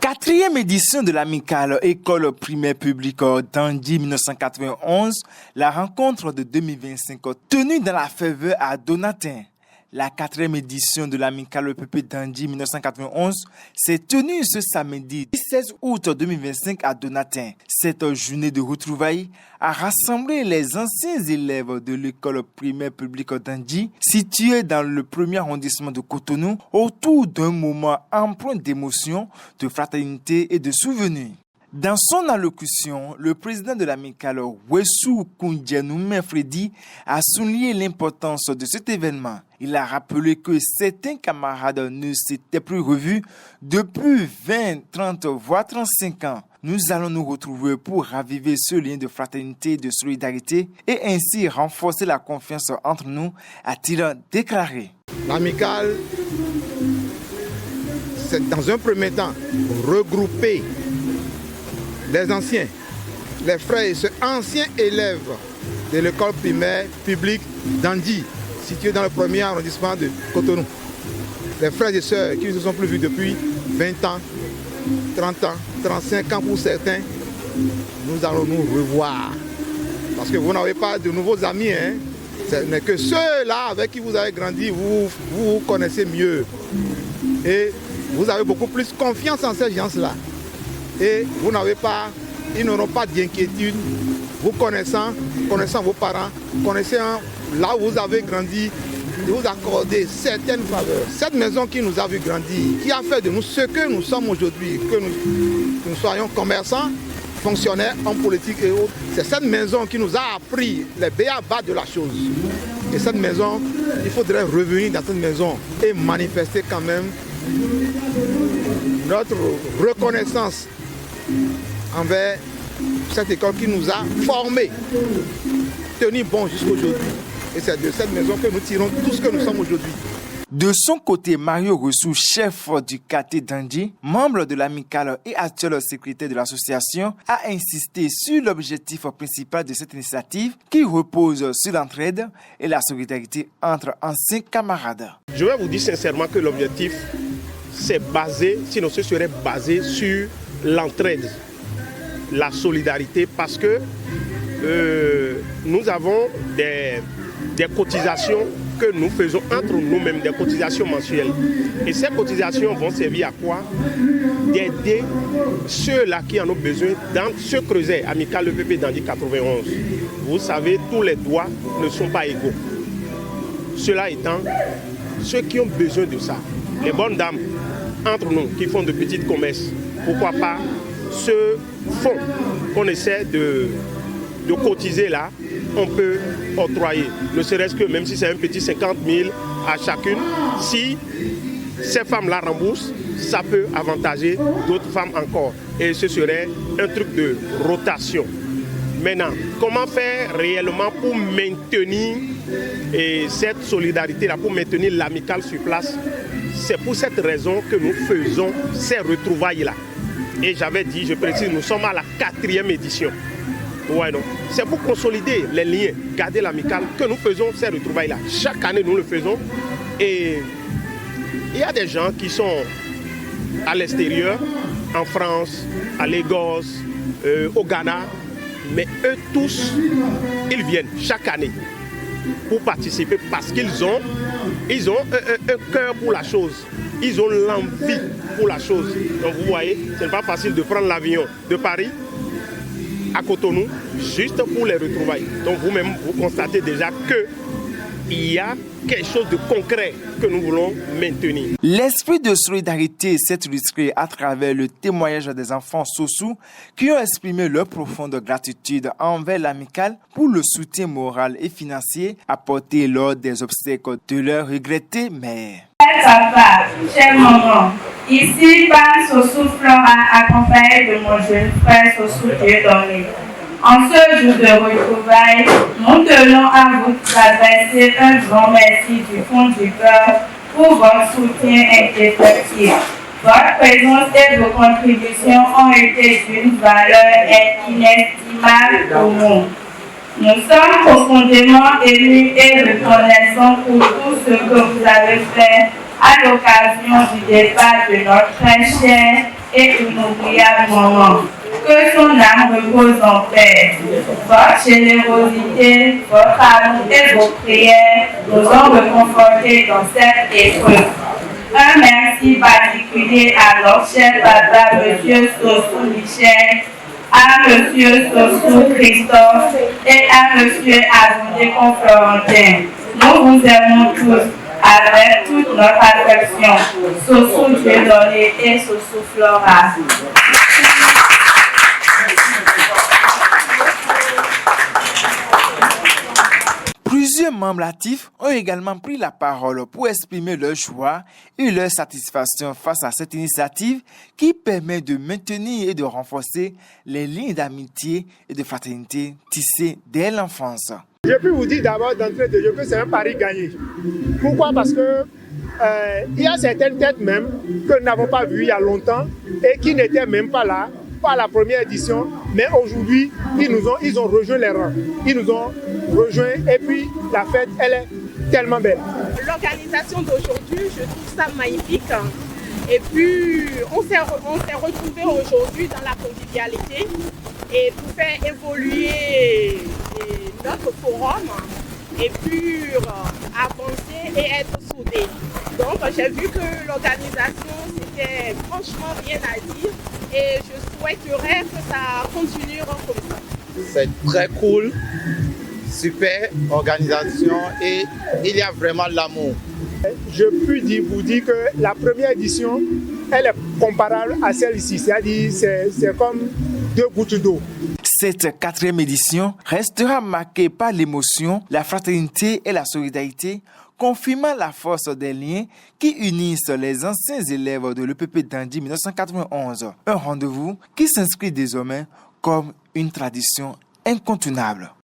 Quatrième édition de l'amicale École primaire publique d'Andy 1991, la rencontre de 2025 tenue dans la faveur à Donatin. La quatrième édition de l'amicale PP d'Andy 1991 s'est tenue ce samedi 16 août 2025 à Donatin. Cette journée de retrouvailles a rassemblé les anciens élèves de l'école primaire publique d'Andy, située dans le premier arrondissement de Cotonou, autour d'un moment empreint d'émotion, de fraternité et de souvenirs. Dans son allocution, le président de l'amicale, Wessou Koundianoumé Freddy, a souligné l'importance de cet événement. Il a rappelé que certains camarades ne s'étaient plus revus depuis 20, 30, voire 35 ans. Nous allons nous retrouver pour raviver ce lien de fraternité et de solidarité et ainsi renforcer la confiance entre nous, a-t-il déclaré. L'amicale, c'est dans un premier temps regrouper les anciens, les frères et sœurs, anciens élèves de l'école primaire publique d'Andy, située dans le premier arrondissement de Cotonou. Les frères et sœurs qui ne se sont plus vus depuis 20 ans, 30 ans, 35 ans pour certains, nous allons nous revoir. Parce que vous n'avez pas de nouveaux amis, hein? Ce n'est que ceux-là avec qui vous avez grandi, vous connaissez mieux. Et vous avez beaucoup plus confiance en ces gens-là. Et vous n'avez pas, ils n'auront pas d'inquiétude, vous connaissant vos parents, connaissant là où vous avez grandi, de vous accorder certaines faveurs. Cette maison qui nous a vu grandir, qui a fait de nous ce que nous sommes aujourd'hui, que nous soyons commerçants, fonctionnaires, hommes politiques et autres, c'est cette maison qui nous a appris les b.a.-ba de la chose. Et cette maison, il faudrait revenir dans cette maison et manifester quand même notre reconnaissance envers cette école qui nous a formés, tenus bons jusqu'aujourd'hui. Et c'est de cette maison que nous tirons tout ce que nous sommes aujourd'hui. De son côté, Mario Ressou, chef du quartier d'Andy, membre de l'amicale et actuel secrétaire de l'association, a insisté sur l'objectif principal de cette initiative qui repose sur l'entraide et la solidarité entre anciens camarades. Je vais vous dire sincèrement que l'objectif, c'est basé, sinon ce serait basé sur l'entraide, la solidarité, parce que nous avons des cotisations que nous faisons entre nous-mêmes, des cotisations mensuelles. Et ces cotisations vont servir à quoi? D'aider ceux-là qui en ont besoin dans ce creuset amical le PP d'Andy 91. Vous savez, tous les doigts ne sont pas égaux. Cela étant, ceux qui ont besoin de ça, les bonnes dames entre nous qui font de petits commerces, pourquoi pas ce fonds qu'on essaie de cotiser là, on peut octroyer, ne serait-ce que même si c'est un petit 50 000 à chacune, si ces femmes-là remboursent, ça peut avantager d'autres femmes encore. Et ce serait un truc de rotation. Maintenant, comment faire réellement pour maintenir cette solidarité-là, pour maintenir l'amicale sur place? C'est pour cette raison que nous faisons ces retrouvailles-là. Et j'avais dit, je précise, nous sommes à la 4e édition. Ouais, non. C'est pour consolider les liens, garder l'amicale, que nous faisons ces retrouvailles-là. Chaque année, nous le faisons. Et il y a des gens qui sont à l'extérieur, en France, à Lagos, au Ghana. Mais eux tous, ils viennent chaque année pour participer parce qu'ils ont un cœur pour la chose. Ils ont l'envie pour la chose. Donc vous voyez, ce n'est pas facile de prendre l'avion de Paris à Cotonou juste pour les retrouvailles. Donc vous-même, vous constatez déjà qu'il y a quelque chose de concret que nous voulons maintenir. L'esprit de solidarité s'est illustré à travers le témoignage des enfants Sossou qui ont exprimé leur profonde gratitude envers l'amicale pour le soutien moral et financier apporté lors des obstacles de leur regretté mère. Papa, cher maman, ici Ban Sossou Flora accompagné de mon jeune frère Sossou Dieudonné. En ce jour de retrouvailles, nous tenons à vous adresser un grand merci du fond du cœur pour votre soutien indéfectible. Votre présence et vos contributions ont été d'une valeur inestimable pour nous. Nous sommes profondément émus et reconnaissants pour tout ce que vous avez fait à l'occasion du départ de notre très cher et inoubliable moment. Que son âme repose en paix. Votre générosité, votre amour et vos prières nous ont réconfortés dans cette épreuve. Un merci particulier à notre cher papa, M. Sossou Michel, à M. Sossou Christophe et à M. Azondé Florentin. Nous vous aimons tous avec toute notre affection. Sossou Dieudonné et Sossou Flora. Plusieurs membres actifs ont également pris la parole pour exprimer leur joie et leur satisfaction face à cette initiative qui permet de maintenir et de renforcer les liens d'amitié et de fraternité tissées dès l'enfance. Je peux vous dire d'abord d'entrée de jeu que c'est un pari gagné. Pourquoi? Parce que il y a certaines têtes même que nous n'avons pas vues il y a longtemps et qui n'étaient même pas là, pas à la première édition, mais aujourd'hui, ils ont rejoint les rangs. Ils nous ont rejoints et puis la fête, elle est tellement belle. L'organisation d'aujourd'hui, je trouve ça magnifique. Et puis, on s'est retrouvés aujourd'hui dans la convivialité et pour faire évoluer notre forum et puis avancer et être soudés. Donc, j'ai vu que l'organisation, c'était franchement bien à dire et je souhaiterais que ça continue comme ça. C'est très cool, super organisation et il y a vraiment l'amour. Je peux vous dire que la première édition, elle est comparable à celle-ci, c'est-à-dire c'est comme 2 gouttes d'eau. Cette 4e édition restera marquée par l'émotion, la fraternité et la solidarité, confirmant la force des liens qui unissent les anciens élèves de l'EPP Dandi 1991. Un rendez-vous qui s'inscrit désormais comme une tradition incontournable.